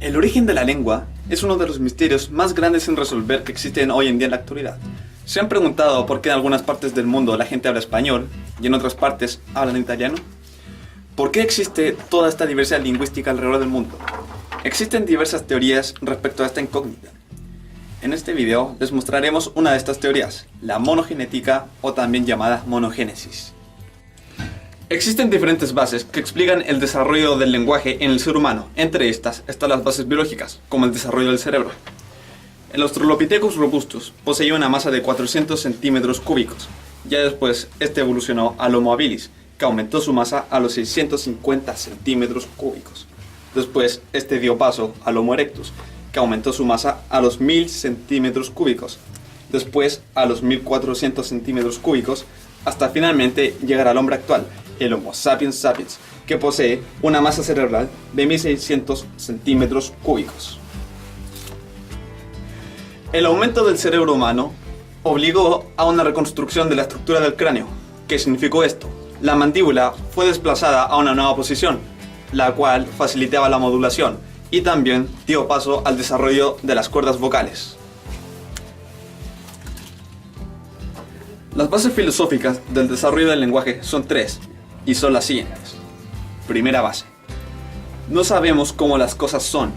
El origen de la lengua es uno de los misterios más grandes sin resolver que existen hoy en día en la actualidad. ¿Se han preguntado por qué en algunas partes del mundo la gente habla español y en otras partes hablan italiano? ¿Por qué existe toda esta diversidad lingüística alrededor del mundo? Existen diversas teorías respecto a esta incógnita. En este video les mostraremos una de estas teorías, la monogenética o también llamada monogénesis. Existen diferentes bases que explican el desarrollo del lenguaje en el ser humano. Entre estas están las bases biológicas, como el desarrollo del cerebro. El Australopithecus robustus poseía una masa de 400 centímetros cúbicos. Ya después, este evolucionó al Homo habilis, que aumentó su masa a los 650 centímetros cúbicos. Después, este dio paso al Homo erectus, que aumentó su masa a los 1000 centímetros cúbicos. Después, a los 1400 centímetros cúbicos, hasta finalmente llegar al hombre actual, el Homo sapiens sapiens, que posee una masa cerebral de 1600 centímetros cúbicos. El aumento del cerebro humano obligó a una reconstrucción de la estructura del cráneo. ¿Qué significó esto? La mandíbula fue desplazada a una nueva posición, la cual facilitaba la modulación y también dio paso al desarrollo de las cuerdas vocales. Las bases filosóficas del desarrollo del lenguaje son tres, y son las siguientes. Primera base. No sabemos cómo las cosas son,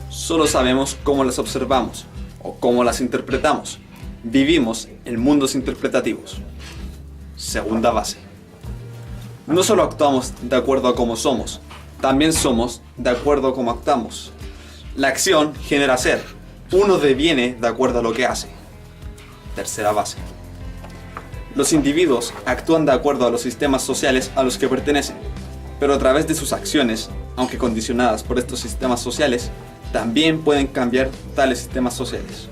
solo sabemos cómo las observamos o cómo las interpretamos. Vivimos en mundos interpretativos. Segunda base. No solo actuamos de acuerdo a cómo somos, también somos de acuerdo a cómo actuamos. La acción genera ser. Uno deviene de acuerdo a lo que hace. Tercera base. Los individuos actúan de acuerdo a los sistemas sociales a los que pertenecen, pero a través de sus acciones, aunque condicionadas por estos sistemas sociales, también pueden cambiar tales sistemas sociales.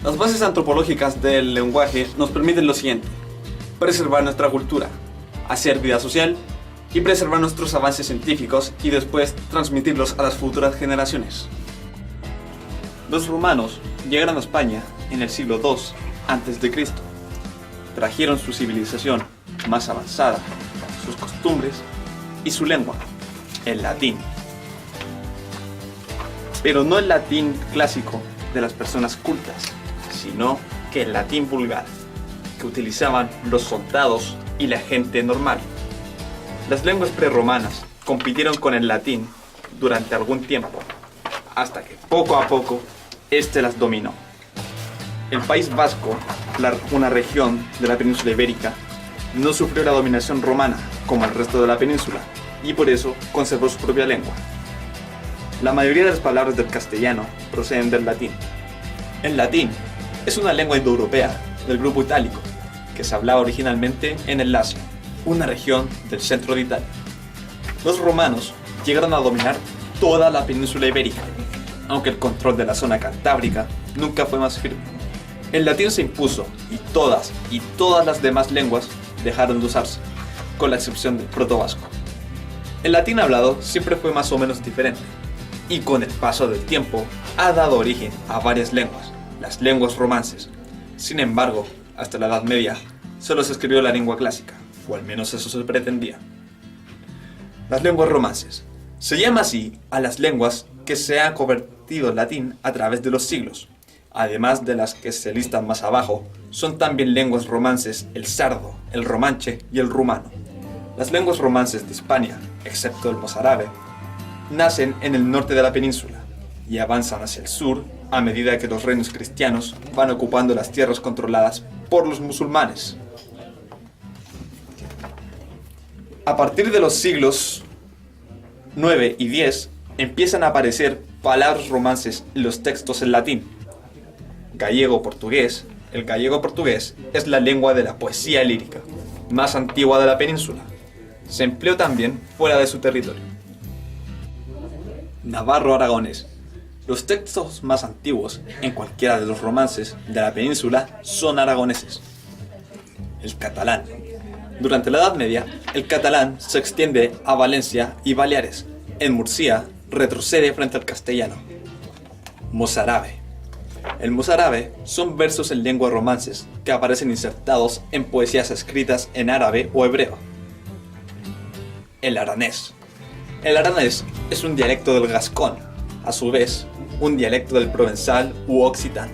Las bases antropológicas del lenguaje nos permiten lo siguiente: preservar nuestra cultura, hacer vida social y preservar nuestros avances científicos y después transmitirlos a las futuras generaciones. Los romanos llegaron a España en el siglo II a.C. Trajeron su civilización más avanzada, sus costumbres y su lengua, el latín. Pero no el latín clásico de las personas cultas, sino que el latín vulgar, que utilizaban los soldados y la gente normal. Las lenguas prerromanas compitieron con el latín durante algún tiempo, hasta que poco a poco este las dominó. El País Vasco, una región de la península ibérica, no sufrió la dominación romana como el resto de la península y por eso conservó su propia lengua. La mayoría de las palabras del castellano proceden del latín. El latín es una lengua indoeuropea del grupo itálico que se hablaba originalmente en el Lacio, una región del centro de Italia. Los romanos llegaron a dominar toda la península ibérica, aunque el control de la zona cantábrica nunca fue más firme. El latín se impuso y todas las demás lenguas dejaron de usarse, con la excepción del protovasco. El latín hablado siempre fue más o menos diferente, y con el paso del tiempo ha dado origen a varias lenguas, las lenguas romances. Sin embargo, hasta la Edad Media solo se escribió la lengua clásica, o al menos eso se pretendía. Las lenguas romances. Se llama así a las lenguas que se han convertido en latín a través de los siglos. Además de las que se listan más abajo, son también lenguas romances el sardo, el romanche y el rumano. Las lenguas romances de Hispania, excepto el mozárabe, nacen en el norte de la península y avanzan hacia el sur a medida que los reinos cristianos van ocupando las tierras controladas por los musulmanes. A partir de los siglos 9 y 10 empiezan a aparecer palabras romances en los textos en latín. Gallego-portugués. El gallego-portugués es la lengua de la poesía lírica más antigua de la península. Se empleó también fuera de su territorio. Navarro-aragonés. Los textos más antiguos en cualquiera de los romances de la península son aragoneses. El catalán. Durante la Edad Media, el catalán se extiende a Valencia y Baleares. En Murcia retrocede frente al castellano. Mozárabe. El mozárabe son versos en lengua romances que aparecen insertados en poesías escritas en árabe o hebreo. El aranés. El aranés es un dialecto del gascón, a su vez, un dialecto del provenzal u occitano,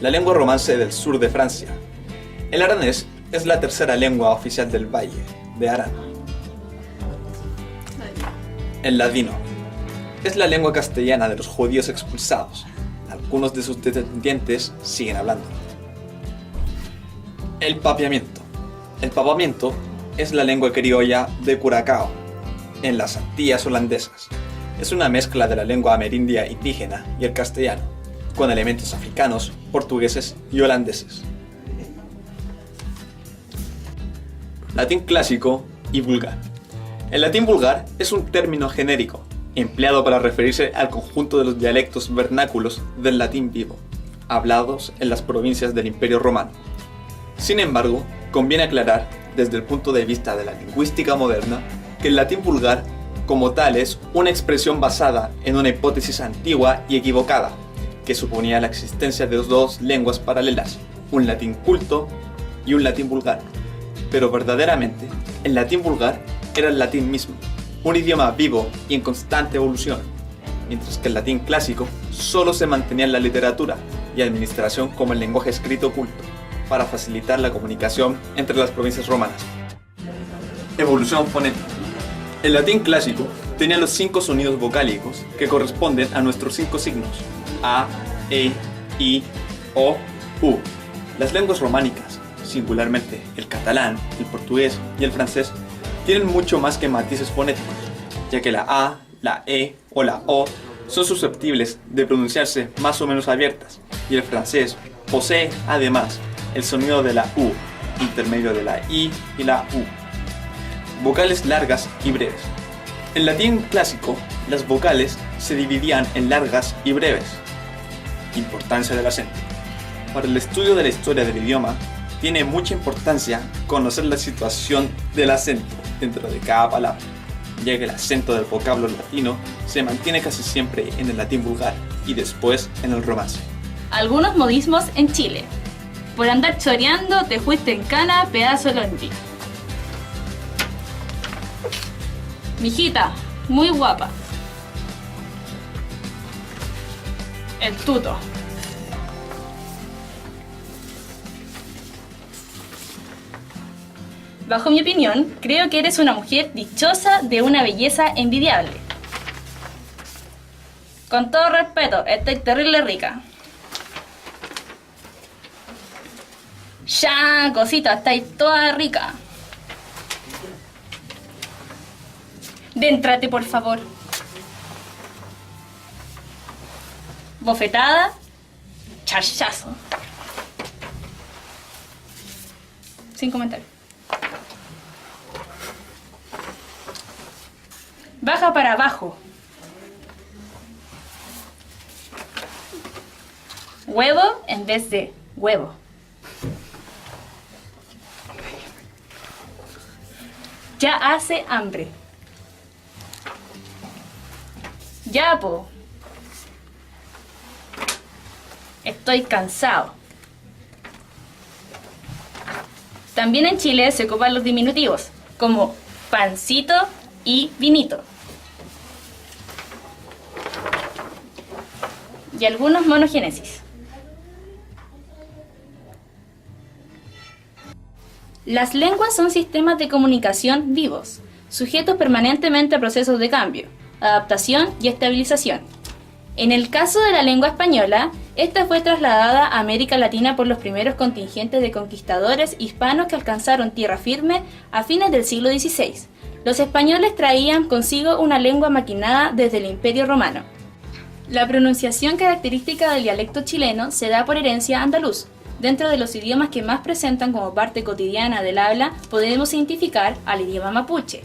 la lengua romance del sur de Francia. El aranés es la tercera lengua oficial del Valle de Arán. El ladino es la lengua castellana de los judíos expulsados. Algunos de sus descendientes siguen hablando. El papiamiento. El papiamiento es la lengua criolla de Curacao, en las Antillas holandesas. Es una mezcla de la lengua amerindia indígena y el castellano, con elementos africanos, portugueses y holandeses. Latín clásico y vulgar. El latín vulgar es un término genérico, empleado para referirse al conjunto de los dialectos vernáculos del latín vivo, hablados en las provincias del Imperio Romano. Sin embargo, conviene aclarar, desde el punto de vista de la lingüística moderna, que el latín vulgar, como tal, es una expresión basada en una hipótesis antigua y equivocada, que suponía la existencia de dos lenguas paralelas, un latín culto y un latín vulgar. Pero verdaderamente, el latín vulgar era el latín mismo, un idioma vivo y en constante evolución, mientras que el latín clásico solo se mantenía en la literatura y administración como el lenguaje escrito culto, para facilitar la comunicación entre las provincias romanas. Evolución fonética. El latín clásico tenía los 5 sonidos vocálicos que corresponden a nuestros 5 signos: A, E, I, O, U. Las lenguas románicas, singularmente el catalán, el portugués y el francés, tienen mucho más que matices fonéticos, ya que la A, la E o la O son susceptibles de pronunciarse más o menos abiertas, y el francés posee, además, el sonido de la U, intermedio de la I y la U. Vocales largas y breves. En latín clásico, las vocales se dividían en largas y breves. Importancia del acento. Para el estudio de la historia del idioma, tiene mucha importancia conocer la situación del acento dentro de cada palabra, ya que el acento del vocablo latino se mantiene casi siempre en el latín vulgar y después en el romance. Algunos modismos en Chile. Por andar choreando te fuiste en cana, pedazo de longi. Mijita, muy guapa. El tuto. Bajo mi opinión, creo que eres una mujer dichosa de una belleza envidiable. Con todo respeto, estoy terrible rica. Ya, cosita, estáis toda rica. Déntrate, por favor. Bofetada, chachazo. Sin comentario. Baja para abajo. Huevo en vez de huevo. Ya hace hambre. Ya, po. Estoy cansado. También en Chile se ocupan los diminutivos, como pancito y vinito. Y algunos monogénesis. Las lenguas son sistemas de comunicación vivos, sujetos permanentemente a procesos de cambio, adaptación y estabilización. En el caso de la lengua española, esta fue trasladada a América Latina por los primeros contingentes de conquistadores hispanos que alcanzaron tierra firme a fines del siglo XVI. Los españoles traían consigo una lengua maquinada desde el Imperio Romano. La pronunciación característica del dialecto chileno se da por herencia andaluz. Dentro de los idiomas que más presentan como parte cotidiana del habla, podemos identificar al idioma mapuche,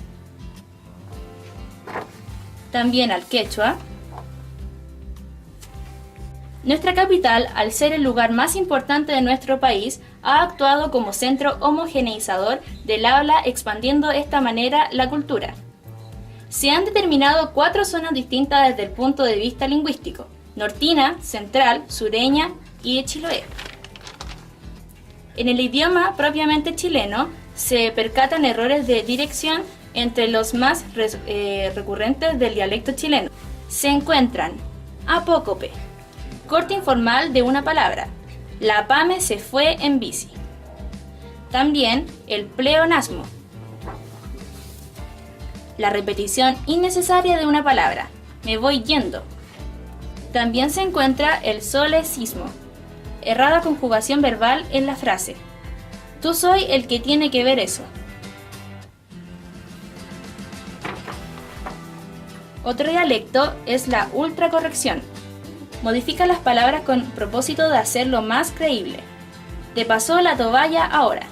también al quechua. Nuestra capital, al ser el lugar más importante de nuestro país, ha actuado como centro homogeneizador del habla, expandiendo de esta manera la cultura. Se han determinado 4 zonas distintas desde el punto de vista lingüístico: nortina, central, sureña y de Chiloé. En el idioma propiamente chileno se percatan errores de dirección entre los más recurrentes del dialecto chileno. Se encuentran Apócope. Corte informal de una palabra. La Pame se fue en bici. También el pleonasmo. La repetición innecesaria de una palabra. Me voy yendo. También se encuentra el solecismo. Errada conjugación verbal en la frase. Tú soy el que tiene que ver eso. Otro dialecto es la ultracorrección. Modifica las palabras con propósito de hacerlo más creíble. Te pasó la toalla ahora.